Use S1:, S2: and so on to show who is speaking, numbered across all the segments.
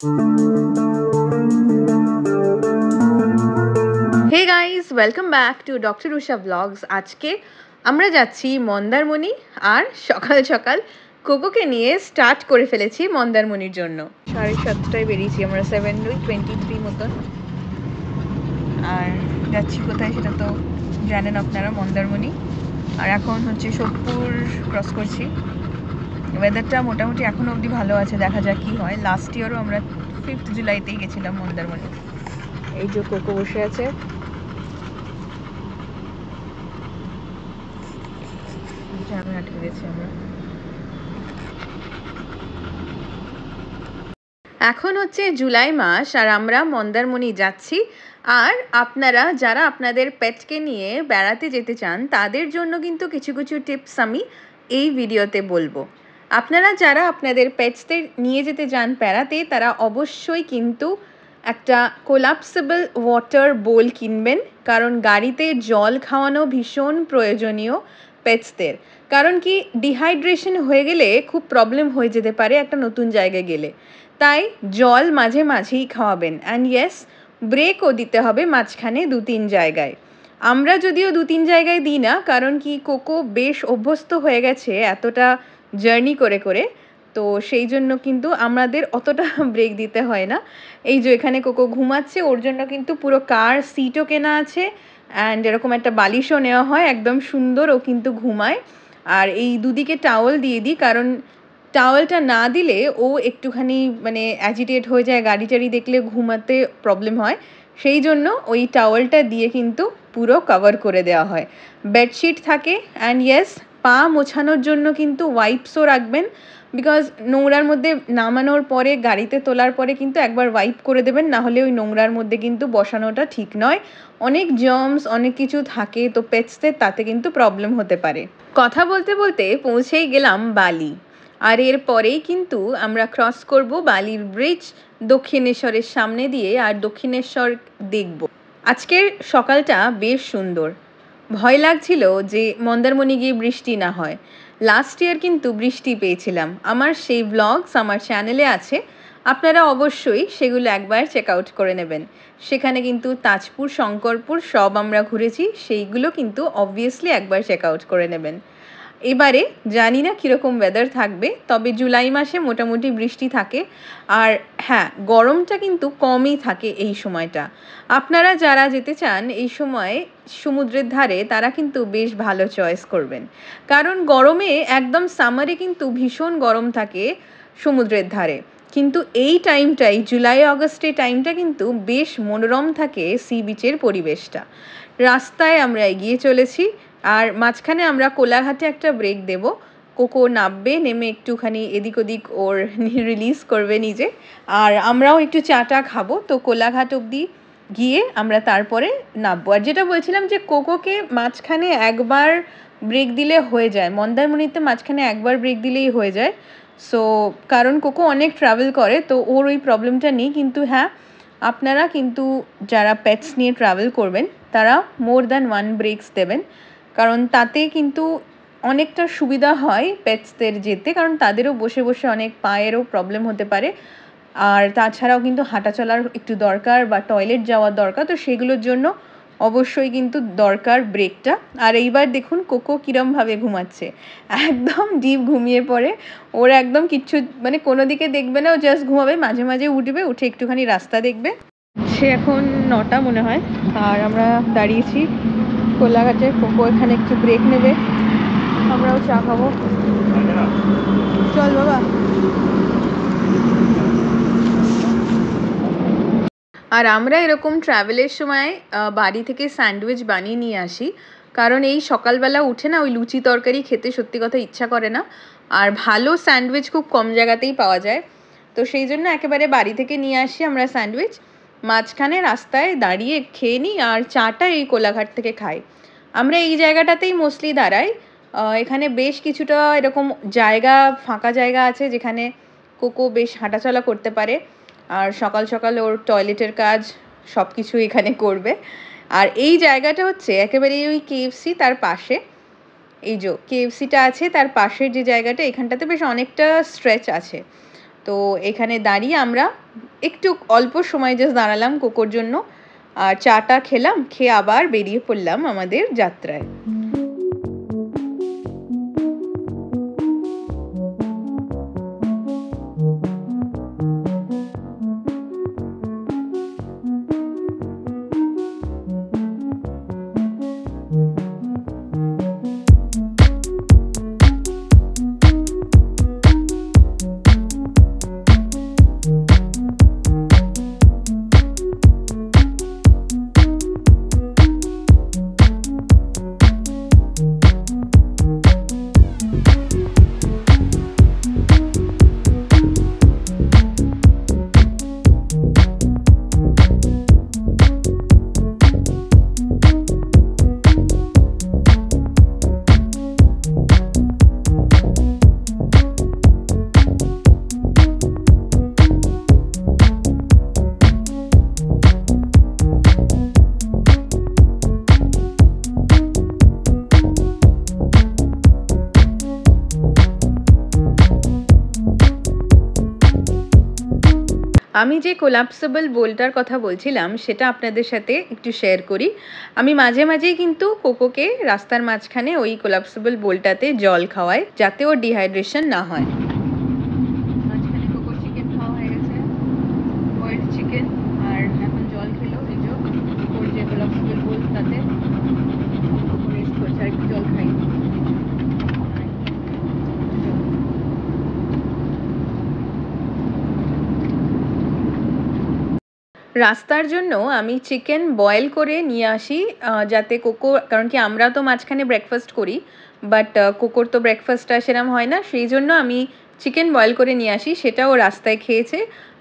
S1: Hey guys, welcome back to Dr. Usha Vlogs. আজকে আমরা যাচ্ছি মন্দারমণি আর সকাল সকাল কোকোকে নিয়ে স্টার্ট করে ফেলেছি মন্দারমণির জন্য। 7:30টায় বেরিয়েছি আমরা, 7:23 মতন। আর যাচ্ছি কোথায় সেটা তো জানেন আপনারা, মন্দারমণি। আর এখন হচ্ছে সোদপুর ক্রস করছি। ওয়েদারটা মোটামুটি এখনো অবধি ভালো আছে, দেখা যাক কি হয়। লাস্ট ইয়ারও আমরা 5th জুলাইতেই গেছিলাম মন্দারমণি। এই যে কোকো বসে আছে। এখন হচ্ছে জুলাই মাস আর আমরা মন্দারমণি যাচ্ছি। আর আপনারা যারা আপনাদের পেটকে নিয়ে বেড়াতে যেতে চান তাদের জন্য কিন্তু কিছু কিছু টিপস আমি এই ভিডিওতে বলবো। আপনারা যারা আপনাদের পেটসদের নিয়ে যেতে চান বেড়াতে, তারা অবশ্যই কিন্তু একটা কোলাপসেবল ওয়াটার বোল কিনবেন, কারণ গাড়িতে জল খাওয়ানো ভীষণ প্রয়োজনীয় পেটসদের। কারণ কি, ডিহাইড্রেশন হয়ে গেলে খুব প্রবলেম হয়ে যেতে পারে একটা নতুন জায়গায় গেলে। তাই জল মাঝে মাঝেই খাওয়াবেন। অ্যান্ড ইয়েস, ব্রেকও দিতে হবে মাঝখানে 2-3 জায়গায়। আমরা যদিও 2-3 জায়গায় দিই না, কারণ কি কোকো বেশ অভ্যস্ত হয়ে গেছে এতটা জার্নি করে করে, তো সেই জন্য কিন্তু আমাদের অতটা ব্রেক দিতে হয় না। এই যে এখানে কোকো ঘুমাচ্ছে, ওর জন্য কিন্তু পুরো কার সিটও কেনা আছে, অ্যান্ড এরকম একটা বালিশও নেওয়া হয়, একদম সুন্দর ও কিন্তু ঘুমায়। আর এই দুদিকে টাওয়েল দিয়ে দিই, কারণ টাওয়েলটা না দিলে ও একটুখানি মানে অ্যাজিটেট হয়ে যায়, গাড়ি টাড়ি দেখলে ঘুমাতে প্রবলেম হয়। সেই জন্য ওই টাওয়েলটা দিয়ে কিন্তু পুরো কভার করে দেওয়া হয়। বেডশিট থাকে, অ্যান্ড ইয়েস, পা মোছানোর জন্য কিন্তু ওয়াইপসও রাখবেন, বিকজ নোংরার মধ্যে নামানোর পরে, গাড়িতে তোলার পরে কিন্তু একবার ওয়াইপ করে দেবেন, না হলে ওই নোংরার মধ্যে কিন্তু বসানোটা ঠিক নয়। অনেক জার্মস অনেক কিছু থাকে, তো পেটসদের তাতে কিন্তু প্রবলেম হতে পারে। কথা বলতে বলতে পৌঁছেই গেলাম বালি। আর এর পরেই কিন্তু আমরা ক্রস করব বালির ব্রিজ, দক্ষিণেশ্বরের সামনে দিয়ে, আর দক্ষিণেশ্বর দেখব। আজকের সকালটা বেশ সুন্দর। ভয় লাগছিল যে মন্দারমণি গিয়ে বৃষ্টি না হয়। লাস্ট ইয়ার কিন্তু বৃষ্টি পেয়েছিলাম। আমার সেই ভ্লগস আমার চ্যানেলে আছে, আপনারা অবশ্যই সেগুলো একবার চেক আউট করে নেবেন। সেখানে কিন্তু তাজপুর, শঙ্করপুর সব আমরা ঘুরেছি, সেইগুলো কিন্তু অবভিয়াসলি একবার চেক আউট করে নেবেন। এবারে জানি না কীরকম ওয়েদার থাকবে, তবে জুলাই মাসে মোটামুটি বৃষ্টি থাকে। আর হ্যাঁ, গরমটা কিন্তু কমই থাকে এই সময়টা। আপনারা যারা যেতে চান এই সময় সমুদ্রের ধারে, তারা কিন্তু বেশ ভালো চয়েস করবেন, কারণ গরমে একদম সামারে কিন্তু ভীষণ গরম থাকে সমুদ্রের ধারে। কিন্তু এই টাইমটাই, জুলাই আগস্টের টাইমটা কিন্তু বেশ মনোরম থাকে সি বিচের পরিবেশটা। রাস্তায় আমরা এগিয়ে চলেছি, আর মাঝখানে আমরা কোলাঘাটে একটা ব্রেক দেব। কোকো নামবে, নেমে একটুখানি এদিক ওদিক ওর রিলিজ করবে নিজে, আর আমরাও একটু চাটা খাবো। তো কোলাঘাট অবধি গিয়ে আমরা তারপরে নামবো। আর যেটা বলছিলাম যে কোকোকে মাঝখানে একবার ব্রেক দিলে হয়ে যায়, মন্দারমণিতে মাঝখানে একবার ব্রেক দিলেই হয়ে যায়। সো কারণ কোকো অনেক ট্রাভেল করে, তো ওর ওই প্রবলেমটা নেই। কিন্তু হ্যাঁ, আপনারা কিন্তু যারা পেটস নিয়ে ট্রাভেল করবেন তারা মোর দ্যান 1 ব্রেকস দেবেন, কারণ তাতে কিন্তু অনেকটা সুবিধা হয় পেটসদের যেতে, কারণ তাদেরও বসে বসে অনেক পায়েরও প্রবলেম হতে পারে। আর তাছাড়াও কিন্তু হাঁটা চলার একটু দরকার, বা টয়লেট যাওয়ার দরকার, তো সেগুলোর জন্য অবশ্যই কিন্তু দরকার ব্রেকটা। আর এইবার দেখুন কোকো কীরমভাবে ঘুমাচ্ছে, একদম ডিপ ঘুমিয়ে পড়ে। ওর একদম কিচ্ছু মানে কোনো দিকে দেখবে না, ও জাস্ট ঘুমাবে, মাঝে মাঝে উঠবে, উঠে একটুখানি রাস্তা দেখবে। সে এখন 9টা মনে হয়, আর আমরা দাঁড়িয়েছি কোলাঘাটে। কোকো এখানে একটু ব্রেক নেবে, আমরাও চা খাবো। চল বাবা। আর আমরা এরকম ট্রাভেলের সময় বাড়ি থেকে স্যান্ডউইচ বানিয়ে নিয়ে আসি, কারণ এই সকালবেলা উঠে না ওই লুচি তরকারি খেতে সত্যি কথা ইচ্ছা করে না। আর ভালো স্যান্ডউইচ খুব কম জায়গাতেই পাওয়া যায়, তো সেই জন্য একেবারে বাড়ি থেকে নিয়ে আসি আমরা স্যান্ডউইচ। মাঝখানে রাস্তায় দাঁড়িয়ে খেয়ে নিই, আর চাটা এই কোলাঘাট থেকে খাই। আমরা এই জায়গাটাতেই মোস্টলি দাঁড়াই। এখানে বেশ কিছুটা এরকম জায়গা, ফাঁকা জায়গা আছে যেখানে কোকো বেশ হাঁটাচলা করতে পারে। আর সকাল সকাল ওর টয়লেটের কাজ সব কিছু এখানে করবে। আর এই জায়গাটা হচ্ছে একেবারে ওই কেএফসি তার পাশে। এই যে কেএফসিটা আছে তার পাশের যে জায়গাটা, এখানটাতে বেশ অনেকটা স্ট্রেচ আছে। তো এখানে দাঁড়িয়ে আমরা একটু অল্প সময় জাস্ট দাঁড়ালাম কোকোর জন্য, আর চাটা খেলাম, খেয়ে আবার বেরিয়ে পড়লাম আমাদের যাত্রায়। আমি যে কোলাপসেবল বোলটার কথা বলছিলাম সেটা আপনাদের সাথে একটু শেয়ার করি। আমি মাঝে মাঝেই কিন্তু কোকোকে রাস্তার মাঝখানে ওই কোলাপসেবল বোলটাতে জল খাওয়াই, যাতে ওর ডিহাইড্রেশন না হয়। মাঝখানে কোকোর চিকেন খাওয়া হয়ে গেছে, বয়েলড চিকেন, আর এখন জল খেলো। এই যে কোকোর যে কোলাপসেবল বোল তাতে রেস্ট করছে, আর একটু জল খাই। রাস্তার জন্য আমি চিকেন বয়েল করে নিয়ে আসি, যাতে কোকো, কারণ কি আমরা তো মাঝখানে ব্রেকফাস্ট করি, বাট কোকোর তো ব্রেকফাস্টটা সেরকম হয় না, সেই জন্য আমি চিকেন বয়েল করে নিয়ে আসি, সেটাও রাস্তায় খেয়েছে।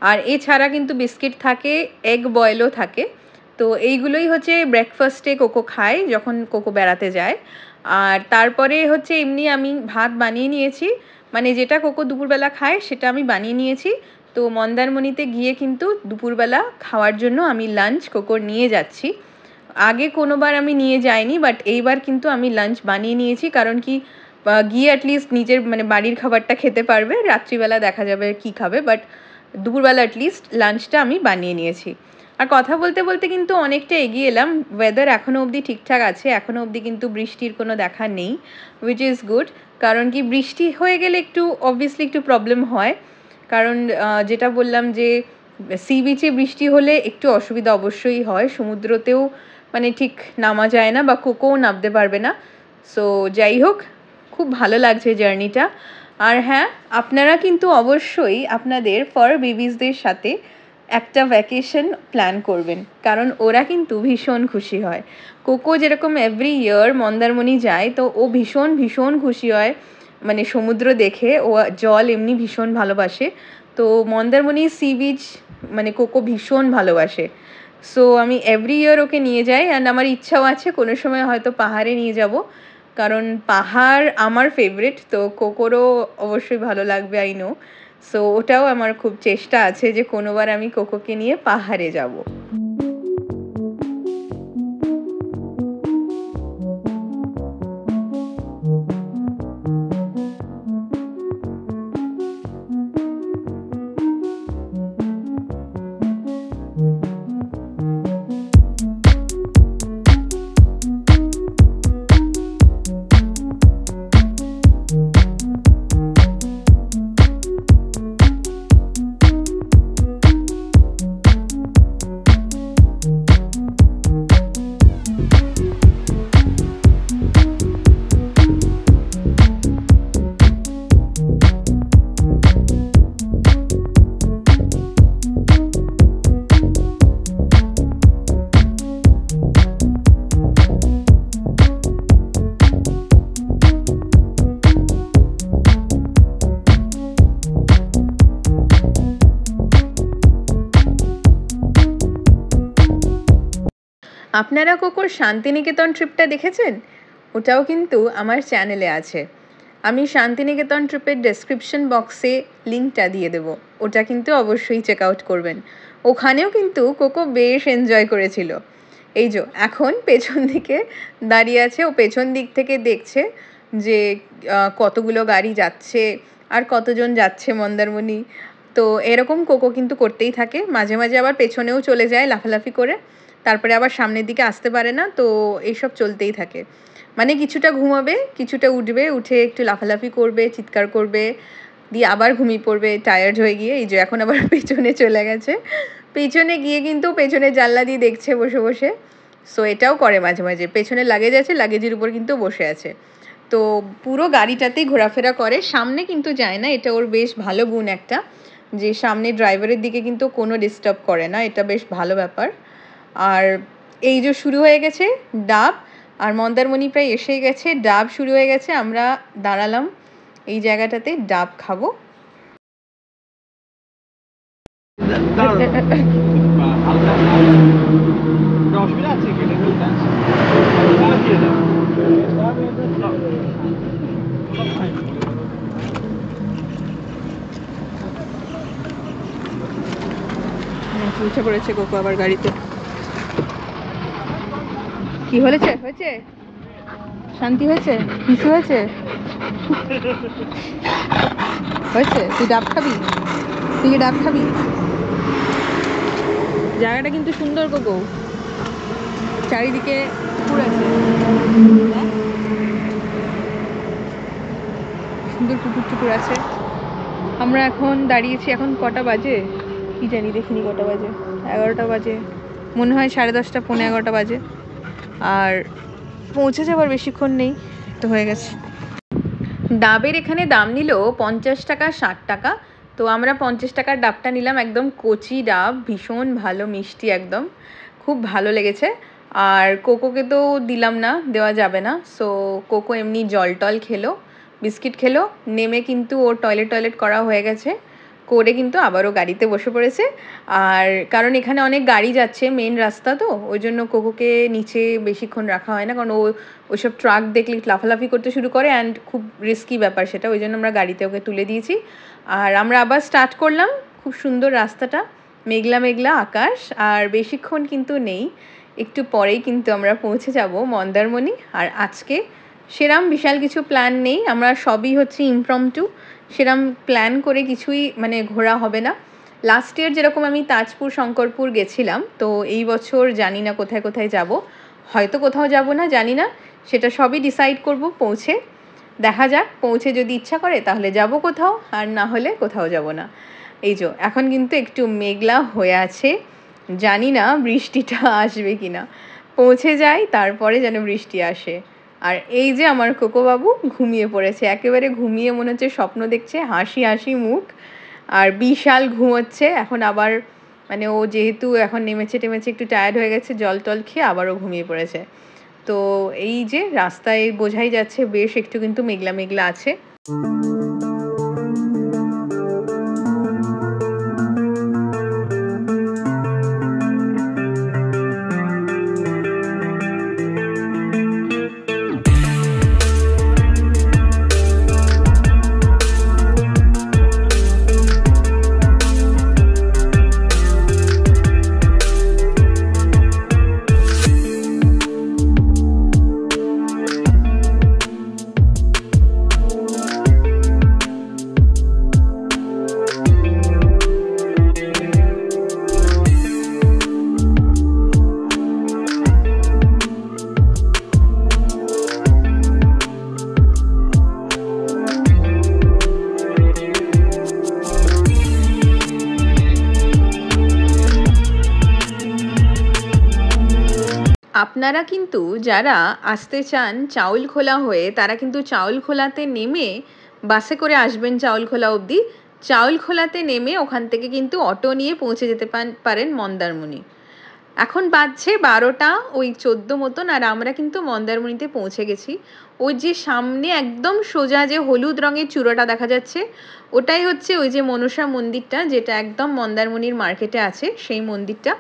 S1: আর এছাড়া কিন্তু বিস্কিট থাকে, এগ বয়েলও থাকে। তো এইগুলোই হচ্ছে ব্রেকফাস্টে কোকো খায় যখন কোকো বেড়াতে যায়। আর তারপরে হচ্ছে এমনি আমি ভাত বানিয়ে নিয়েছি, মানে যেটা কোকো দুপুরবেলা খায় সেটা আমি বানিয়ে নিয়েছি। তো মন্দারমণিতে গিয়ে কিন্তু দুপুরবেলা খাওয়ার জন্য আমি লাঞ্চ কোকোর নিয়ে যাচ্ছি। আগে কোনোবার আমি নিয়ে যাইনি, বাট এইবার কিন্তু আমি লাঞ্চ বানিয়ে নিয়েছি, কারণ কি গিয়ে অ্যাটলিস্ট নিজের মানে বাড়ির খাবারটা খেতে পারবে, রাত্রিবেলা দেখা যাবে কি খাবে, বাট দুপুরবেলা অ্যাটলিস্ট লাঞ্চটা আমি বানিয়ে নিয়েছি। আর কথা বলতে বলতে কিন্তু অনেকটা এগিয়ে এলাম। ওয়েদার এখনও অবধি ঠিকঠাক আছে, এখনও অবধি কিন্তু বৃষ্টির কোনো দেখা নেই, উইচ ইজ গুড। কারণ কি বৃষ্টি হয়ে গেলে একটু অবভিয়াসলি একটু প্রবলেম হয়, কারণ যেটা বললাম যে সি বিচে বৃষ্টি হলে একটু অসুবিধা অবশ্যই হয়, সমুদ্রতেও মানে ঠিক নামা যায় না, বা কোকোও নামতে পারবে না। সো যাই হোক, খুব ভালো লাগছে জার্নিটা। আর হ্যাঁ, আপনারা কিন্তু অবশ্যই আপনাদের ফার বেবিসদের সাথে একটা ভ্যাকেশন প্ল্যান করবেন, কারণ ওরা কিন্তু ভীষণ খুশি হয়। কোকো যেরকম এভরি ইয়ার মন্দারমণি যায়, তো ও ভীষণ ভীষণ খুশি হয়, মানে সমুদ্র দেখে। ও জল এমনি ভীষণ ভালোবাসে, তো মন্দারমণি সি বিচ মানে কোকো ভীষণ ভালোবাসে। সো আমি এভরি ইয়ার ওকে নিয়ে যাই, অ্যান্ড আমার ইচ্ছাও আছে কোনো সময় হয়তো পাহাড়ে নিয়ে যাব, কারণ পাহাড় আমার ফেভারিট, তো কোকোরও অবশ্যই ভালো লাগবে, আই নো। সো ওটাও আমার খুব চেষ্টা আছে যে কোনোবার আমি কোকোকে নিয়ে পাহাড়ে যাব। আপনারা কোকোর শান্তিনিকেতন ট্রিপটা দেখেছেন? ওটাও কিন্তু আমার চ্যানেলে আছে। আমি শান্তিনিকেতন ট্রিপের ডেসক্রিপশন বক্সে লিঙ্কটা দিয়ে দেবো, ওটা কিন্তু অবশ্যই চেক আউট করবেন। ওখানেও কিন্তু কোকো বেশ এনজয় করেছিল। এই যে এখন পেছন দিকে দাঁড়িয়ে আছে, ও পেছন দিক থেকে দেখছে যে কতগুলো গাড়ি যাচ্ছে আর কতজন যাচ্ছে মন্দারমণি। তো এরকম কোকো কিন্তু করতেই থাকে, মাঝে মাঝে আবার পেছনেও চলে যায় লাফালাফি করে, তারপরে আবার সামনের দিকে আসতে পারে না, তো এইসব চলতেই থাকে। মানে কিছুটা ঘুমাবে, কিছুটা উঠবে, উঠে একটু লাফালাফি করবে, চিৎকার করবে, দিয়ে আবার ঘুমিয়ে পড়বে টায়ার্ড হয়ে গিয়ে। এই যে এখন আবার পেছনে চলে গেছে, পেছনে গিয়ে কিন্তু পেছনের জানলা দিয়ে দেখছে বসে বসে। সো এটাও করে মাঝে মাঝে, পেছনে লাগেজ আছে, লাগেজের উপর কিন্তু বসে আছে। তো পুরো গাড়িটাতেই ঘোরাফেরা করে, সামনে কিন্তু যায় না, এটা ওর বেশ ভালো গুণ একটা, যে সামনে ড্রাইভারের দিকে কিন্তু কোনো ডিস্টার্ব করে না, এটা বেশ ভালো ব্যাপার। আর এই যে শুরু হয়ে গেছে ডাব, আর মন্দারমণি প্রায় এসেই গেছে, ডাব শুরু হয়ে গেছে, আমরা দাঁড়ালাম এই জায়গাটাতে ডাব খাবো। উঠে পড়েছে কোকো আবার গাড়িতে। কি হয়েছে? হয়েছে শান্তি? হয়েছে? কিছু হয়েছে? হয়েছে? তুই ডাব খাবি? তুই কি ডাব খাবি? জায়গাটা কিন্তু সুন্দর কোকো, চারিদিকে পুকুর আছে, সুন্দর পুকুর টুকুর আছে। আমরা এখন দাঁড়িয়েছি, এখন কটা বাজে কি জানি, দেখিনি কটা বাজে, 11টা বাজে মনে হয়, 10:30 পৌনে 11টা বাজে। আর পৌঁছে যাবার বেশিক্ষণ নেই, তো হয়ে গেছে। ডাবের এখানে দাম নিল 50 টাকা 60 টাকা, তো আমরা 50 টাকার ডাবটা নিলাম, একদম কচি ডাব, ভীষণ ভালো মিষ্টি, একদম খুব ভালো লেগেছে। আর কোকোকে তো দিলাম না, দেওয়া যাবে না, সো কোকো এমনি জল টল খেলো, বিস্কিট খেলো, নেমে কিন্তু ওর টয়লেট করা হয়ে গেছে, করে কিন্তু আবারও গাড়িতে বসে পড়েছে। আর কারণ এখানে অনেক গাড়ি যাচ্ছে, মেন রাস্তা তো, ওই জন্য কোকোকে নিচে বেশিক্ষণ রাখা হয় না, কারণ ওইসব ট্রাক দেখলে লাফালাফি করতে শুরু করে, অ্যান্ড খুব রিস্কি ব্যাপার সেটা, ওই জন্য আমরা গাড়িতে ওকে তুলে দিয়েছি। আর আমরা আবার স্টার্ট করলাম, খুব সুন্দর রাস্তাটা, মেঘলা মেঘলা আকাশ, আর বেশিক্ষণ কিন্তু নেই, একটু পরেই কিন্তু আমরা পৌঁছে যাব মন্দারমণি। আর আজকে সেরম বিশাল কিছু প্ল্যান নেই, আমরা সবই হচ্ছে ইমপ্রম্পটু, সেরম প্ল্যান করে কিছুই মানে ঘোরা হবে না। লাস্ট ইয়ার যেরকম আমি তাজপুর শঙ্করপুর গেছিলাম, তো এই বছর জানি না কোথায় কোথায় যাব, হয়তো কোথাও যাব না, জানি না, সেটা সবই ডিসাইড করব পৌঁছে, দেখা যাক, পৌঁছে যদি ইচ্ছা করে তাহলে যাব কোথাও, আর না হলে কোথাও যাব না। এই যে এখন কিন্তু একটু মেঘলা হয়ে আছে, জানি না বৃষ্টিটা আসবে কি না, পৌঁছে যাই তারপরে যেন বৃষ্টি আসে। আর এই যে আমার কোকো বাবু ঘুমিয়ে পড়েছে, একেবারে ঘুমিয়ে মনে হচ্ছে স্বপ্ন দেখছে, হাসি হাসি মুখ, আর বিশাল ঘুমোচ্ছে এখন আবার, মানে ও যেহেতু এখন নেমেছে টেমেছে, একটু টায়ার্ড হয়ে গেছে, জল টল খেয়ে আবারও ঘুমিয়ে পড়েছে। তো এই যে রাস্তায় বোঝাই যাচ্ছে বেশ একটু কিন্তু মেঘলা মেঘলা আছে। আপনারা কিন্তু যারা আসতে চান চাউলখোলা হয়ে, তারা কিন্তু চাউলখোলাতে নেমে বাসে করে আসবেন চাউলখোলা অবধি, চাউলখোলাতে নেমে ওখান থেকে কিন্তু অটো নিয়ে পৌঁছে যেতে পারেন মন্দারমণি। এখন বাজছে 12টা ওই 14 মতন, আর আমরা কিন্তু মন্দারমণিতে পৌঁছে গেছি। ওই যে সামনে একদম সোজা যে হলুদ রঙের চূড়াটা দেখা যাচ্ছে, ওটাই হচ্ছে ওই যে মনসা মন্দিরটা, যেটা একদম মন্দারমণির মার্কেটে আছে, সেই মন্দিরটা।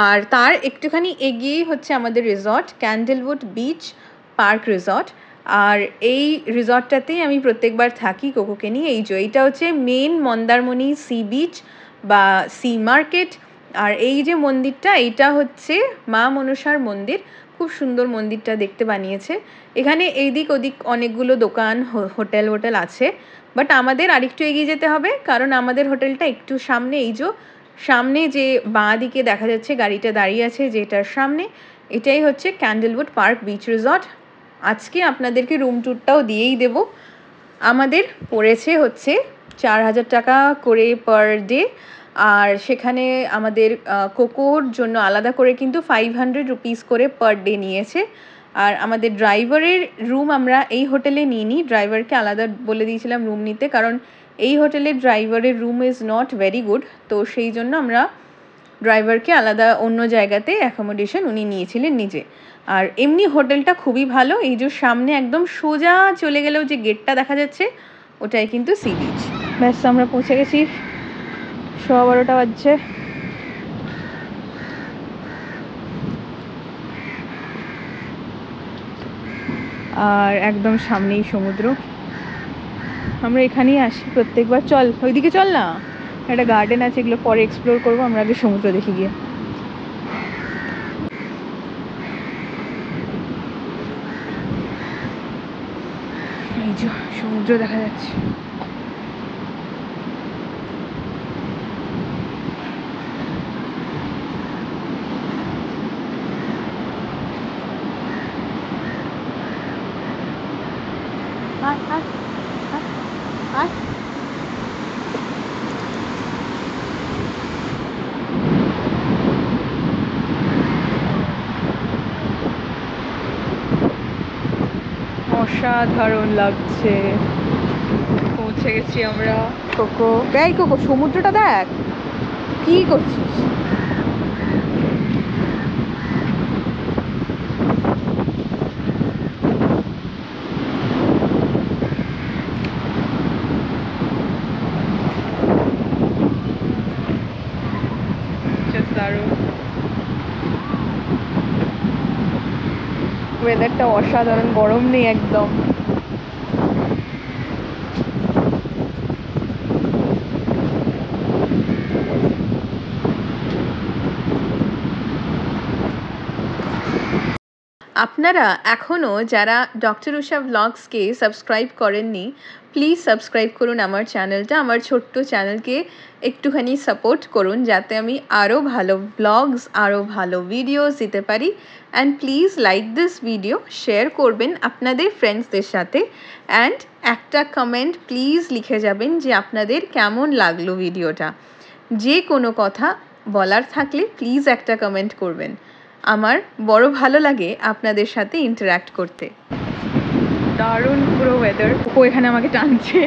S1: আর তার একটুখানি এগিয়েই হচ্ছে আমাদের রিসর্ট, ক্যান্ডেলউড বিচ পার্ক রিসর্ট। আর এই রিসর্টটাতেই আমি প্রত্যেকবার থাকি কোকোকে নিয়ে। এই যে এইটা হচ্ছে মেন মন্দারমণি সি বিচ বা সি মার্কেট। আর এই যে মন্দিরটা, এইটা হচ্ছে মা মনসার মন্দির, খুব সুন্দর মন্দিরটা দেখতে বানিয়েছে। এখানে এইদিক ওদিক অনেকগুলো দোকান হোটেল আছে, বাট আমাদের আরেকটু এগিয়ে যেতে হবে, কারণ আমাদের হোটেলটা একটু সামনে। এই যে সামনে যে বাঁ দিকে দেখা যাচ্ছে গাড়িটা দাঁড়িয়ে আছে যেটার সামনে, এটাই হচ্ছে ক্যান্ডেলউড পার্ক বিচ রিসর্ট। আজকে আপনাদেরকে রুম ট্যুরটাও দিয়েই দেব। আমাদের পড়েছে হচ্ছে 4000 টাকা করে পার ডে, আর সেখানে আমাদের কোকোর জন্য আলাদা করে কিন্তু 500 রুপিস করে পার ডে নিয়েছে। আর আমাদের ড্রাইভারের রুম আমরা এই হোটেলে নিইনি, ড্রাইভারকে আলাদা বলে দিয়েছিলাম রুম নিতে, কারণ এই হোটেলের ড্রাইভারের room is not very good, তো সেই জন্য আমরা ড্রাইভারকে আলাদা অন্য জায়গাতে অ্যাকোমোডেশন উনি নিয়েছিলেন নিজে। আর এমনি হোটেলটা খুবই ভালো। এই যে সামনে একদম সোজা চলে গেলেও যে গেটটা দেখা যাচ্ছে ওটাই কিন্তু সি বিচ। ব্যাস আমরা পৌঁছে গেছি, 12:15 বাজছে। আর একদম সামনেই সমুদ্র। আমরা এখানেই আসি প্রত্যেকবার। চল ওইদিকে চল না, একটা গার্ডেন আছে, এগুলো পরে এক্সপ্লোর করবো, আমরা আগে সমুদ্র দেখে গিয়ে। এই যে সমুদ্র দেখা যাচ্ছে। অসাধারণ লাগছে। পৌঁছে গেছি আমরা কোকো। এই কোকো, সমুদ্রটা দেখ, কি করছিস? দারুণ ওয়েদারটা, অসাধারণ, গরম নেই একদম। আপনারা এখনও যারা ডক্টর উষা ব্লগসকে সাবস্ক্রাইব করেননি, প্লিজ সাবস্ক্রাইব করুন আমার চ্যানেলটা। আমার ছোট্ট চ্যানেলকে একটুখানি সাপোর্ট করুন, যাতে আমি আরও ভালো ব্লগস, আরও ভালো ভিডিওস দিতে পারি। And please like this video, share করবেন আপনাদের ফ্রেন্ডসদের সাথে, অ্যান্ড একটা কমেন্ট প্লিজ লিখে যাবেন যে আপনাদের কেমন লাগলো ভিডিওটা। যে কোনো কথা বলার থাকলে প্লিজ একটা কমেন্ট করবেন। আমার বড় ভালো লাগে আপনাদের সাথে ইন্টারঅ্যাক্ট করতে। দারুণ পুরো ওয়েদার। ও এখানে আমাকে টানছে,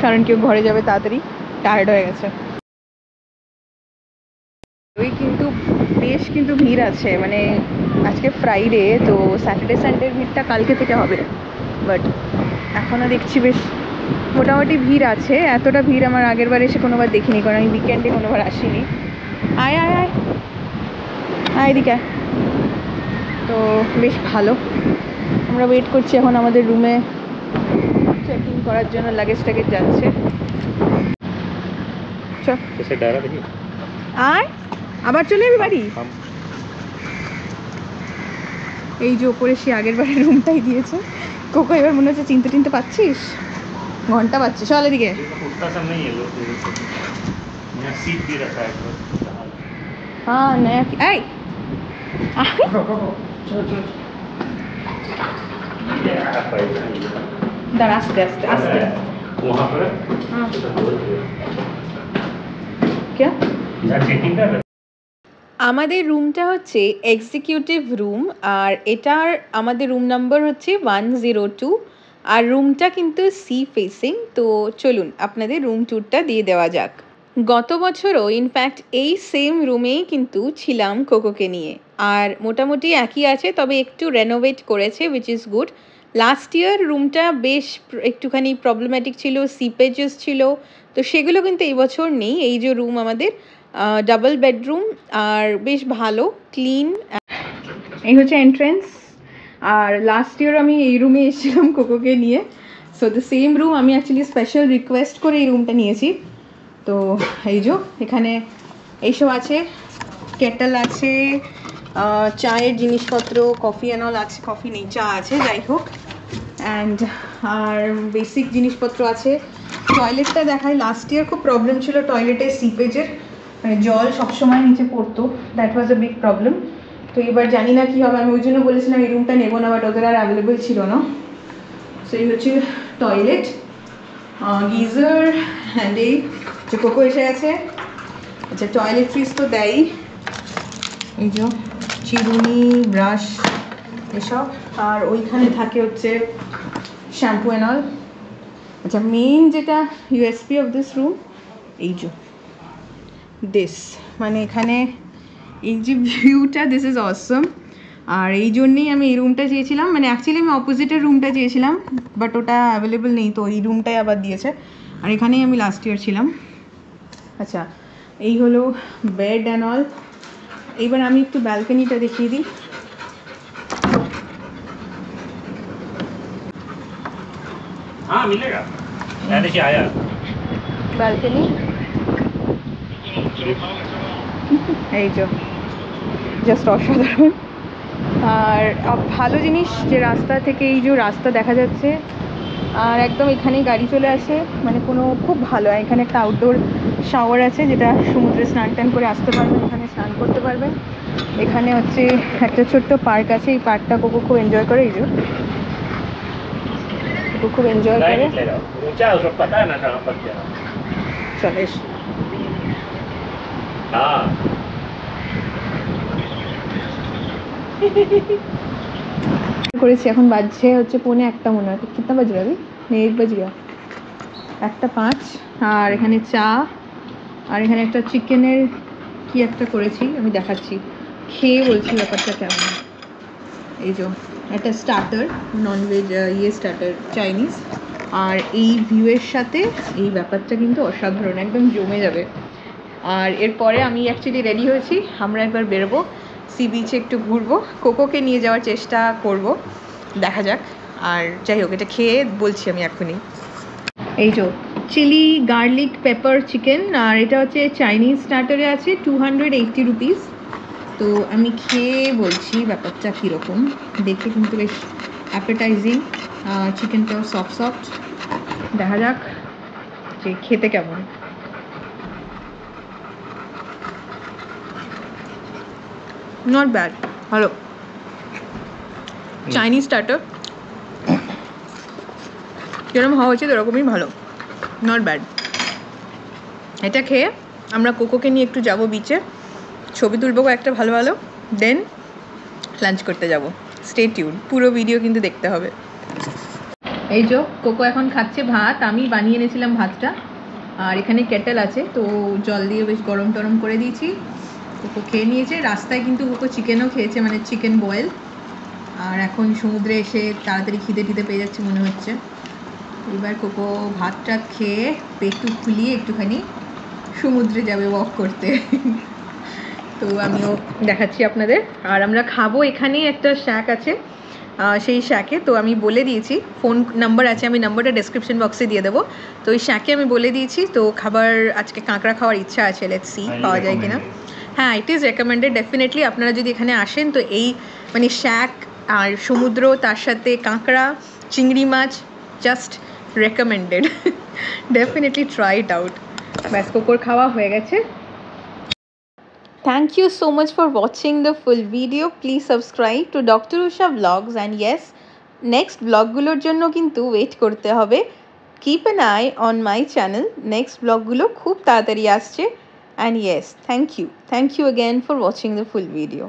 S1: কারণ কেউ ঘরে যাবে তাড়াতাড়ি, টায়ার্ড হয়ে গেছে। ওই কিন্তু বেশ কিন্তু ভিড় আছে, মানে আজকে ফ্রাইডে, তো স্যাটারডে সানডের ভিড়টা কালকে থেকে হবে, বাট এখনও দেখছি বেশ মোটামুটি ভিড় আছে। এতটা ভিড় আমার আগের বার এসে কোনোবার দেখিনি, কারণ আমি উইকেন্ডে কোনোবার আসিনি। আয় আয় আয় আয় এদিকে। তো বেশ ভালো। আমরা ওয়েট করছি এখন আমাদের রুমে চেক ইন করার জন্য, লাগেজ টাগেজ যাচ্ছে। আর আবার চলে যাবি বাড়ি? এই যে ওপরে সে আগের বারের রুমটাই দিয়েছে। কোকো এবার মনে হচ্ছে চিনতে টিনতে পাচ্ছিস, ঘন্টা পাচ্ছিস। চল এদিকে। হ্যাঁ এই দাঁড়া, আস্তে আস্তে আস্তে। আমাদের রুমটা হচ্ছে এক্সিকিউটিভ রুম, আর এটার আমাদের রুম নাম্বার হচ্ছে 102, আর রুমটা কিন্তু সি ফেসিং। তো চলুন আপনাদের রুম ট্যুরটা দিয়ে দেওয়া যাক। গত বছরও ইনফ্যাক্ট এই সেম রুমেই কিন্তু ছিলাম কোকোকে নিয়ে, আর মোটামুটি একই আছে, তবে একটু রেনোভেট করেছে, which is good. Last year রুমটা বেশ একটুখানি প্রবলেম্যাটিক ছিল, সিপেজেস ছিল, তো সেগুলো কিন্তু এই বছর নেই। এই যে রুম আমাদের ডাবল বেডরুম, আর বেশ ভালো ক্লিন। এই হচ্ছে এন্ট্রেন্স। আর লাস্ট ইয়ার আমি এই রুমে এসেছিলাম কোকোকে নিয়ে, সো দ্য সেম রুম। আমি অ্যাকচুয়ালি স্পেশাল রিকোয়েস্ট করে এই রুমটা নিয়েছি। তো এই যে এখানে এইসব আছে, কেটল আছে, চায়ের জিনিসপত্র, কফি অ্যান্ড অল আছে। কফি নেই, চা আছে, যাই হোক। অ্যান্ড আর বেসিক জিনিসপত্র আছে, টয়লেটটা দেখাই। লাস্ট ইয়ার খুব প্রবলেম ছিল টয়লেটের সিপেজের, মানে জল সবসময় নিচে পড়তো, that was a big problem. তো এবার জানি না কী হবে, আমি ওই জন্য বলেছিলাম এই রুমটা নেবো না, বাট ওদের আর অ্যাভেলেবেল ছিল না। সো এই হচ্ছে টয়লেট, গিজার, হ্যান্ড এই যে কোকো এসে গেছে। আচ্ছা টয়লেট ফিস তো দেয়ই, এই যে চিরুনি, ব্রাশ এসব, আর ওইখানে থাকে হচ্ছে শ্যাম্পু অ্যান্ড অল। আচ্ছা মেইন যেটা ইউএসপি অফ দিস রুম, এই যে দিস, মানে এখানে এই যে ভিউটা, দিস ইজ অসম। আর এই জন্যেই আমি এই রুমটা চেয়েছিলাম, মানে অ্যাকচুয়ালি আমি অপোজিটের রুমটা চেয়েছিলাম, বাট ওটা অ্যাভেলেবেল নেই, তো এই রুমটাই আবার দিয়েছে। আর এখানেই আমি লাস্ট ইয়ার ছিলাম। আচ্ছা এই হলো বেড অ্যান্ড অল। এইবার আমি একটু ব্যালকনিটা দেখিয়ে দিই।
S2: हाँ मिलेगा, देखिए आया
S1: ব্যালকনি, এই যে জাস্ট অসাধারণ। আর ভালো জিনিস যে রাস্তা থেকে এই যে রাস্তা দেখা যাচ্ছে, আর একদম এখানেই গাড়ি চলে আসে, মানে কোনো খুব ভালো। এখানে একটা আউটডোর শাওয়ার আছে, যেটা সমুদ্রে স্নান টান করে আসতে পারবেন, এখানে স্নান করতে পারবেন। এখানে হচ্ছে একটা ছোট্ট পার্ক আছে, এই পার্কটা কোকো খুব এনজয় করে। এই যে কোকো খুব এনজয় করে।
S2: ऊंचा है, उसको पता है ना कहाँ पर क्या।
S1: চলে
S2: हाँ
S1: করেছি। এখন বাজছে হচ্ছে 1:45 মনে হয়, কিতনা বাজ রা अभी? 1 বাজ গয়া, 1:05। আর এখানে চা, আর এখানে একটা চিকেনের কি একটা করেছি, আমি দেখাচ্ছি, খেয়ে বলছি ব্যাপারটা কেমন। এই যে একটা স্টার্টার, ননভেজ স্টার্টার চাইনিজ, আর এই ভিউয়ের সাথে এই ব্যাপারটা কিন্তু অসাধারণ, একদম জমে যাবে। আর এরপরে আমি অ্যাকচুয়ালি রেডি হয়েছি, আমরা একবার বেরোবো সি বিচে, একটু ঘুরবো, কোকোকে নিয়ে যাওয়ার চেষ্টা করব, দেখা যাক। আর যাই হোক, এটা খেয়ে বলছি আমি এখনই। এই যে চিলি গার্লিক পেপার চিকেন, আর এটা হচ্ছে চাইনিজ স্টার্টারে আছে, 280 রুপিস। তো আমি খেয়ে বলছি ব্যাপারটা কীরকম, দেখে কিন্তু বেশ অ্যাপেটাইজিং, চিকেনটাও সফট সফট, দেখা যাক যে খেতে কেমন। নট ব্যাড, ভালো। চাইনিজ স্টার্টার যেরকম হওয়া উচিত এরকমই ভালো, নট ব্যাড। এটা খেয়ে আমরা কোকোকে নিয়ে একটু যাব বিচে, ছবি তুলবো একটা ভালো ভালো, দেন লাঞ্চ করতে যাব। স্টে টিউন, পুরো ভিডিও কিন্তু দেখতে হবে। এই যে কোকো এখন খাচ্ছে ভাত, আমি বানিয়ে এনেছিলাম ভাতটা, আর এখানে কেটেল আছে, তো জল দিয়ে বেশ গরম টরম করে দিয়েছি। কোকো খেয়ে নিয়েছে, রাস্তায় কিন্তু কোকো চিকেনও খেয়েছে, মানে চিকেন বয়েল। আর এখন সমুদ্রে এসে তাড়াতাড়ি খিদে টিদে পেয়ে যাচ্ছে মনে হচ্ছে। এবার কোকো ভাতটা খেয়ে পেটু ফুলিয়ে একটুখানি সমুদ্রে যাবে ওয়াক করতে। তো আমিও দেখাচ্ছি আপনাদের। আর আমরা খাবো, এখানে একটা শ্যাক আছে, সেই শ্যাকে, তো আমি বলে দিয়েছি, ফোন নাম্বার আছে, আমি নাম্বারটা ডেসক্রিপশন বক্সে দিয়ে দেবো। তো ওই শ্যাকে আমি বলে দিয়েছি, তো খাবার আজকে কাঁকড়া খাওয়ার ইচ্ছা আছে, লেটস সি পাওয়া যায় কিনা। হ্যাঁ, ইট ইজ রেকমেন্ডেড ডেফিনেটলি। আপনারা যদি এখানে আসেন তো এই মানে শ্যাক আর সমুদ্র, তার সাথে কাঁকড়া, চিংড়ি মাছ, just recommended. Definitely try it out. ব্যাস কোকোর খাওয়া হয়ে গেছে। Thank you so much for watching the full video. Please subscribe to Dr. Usha Vlogs, and yes, next vlogগুলোর জন্য কিন্তু ওয়েট করতে হবে। Keep an eye on my channel. Next vlogগুলো খুব তাড়াতাড়ি আসছে। And yes, thank you again for watching the full video.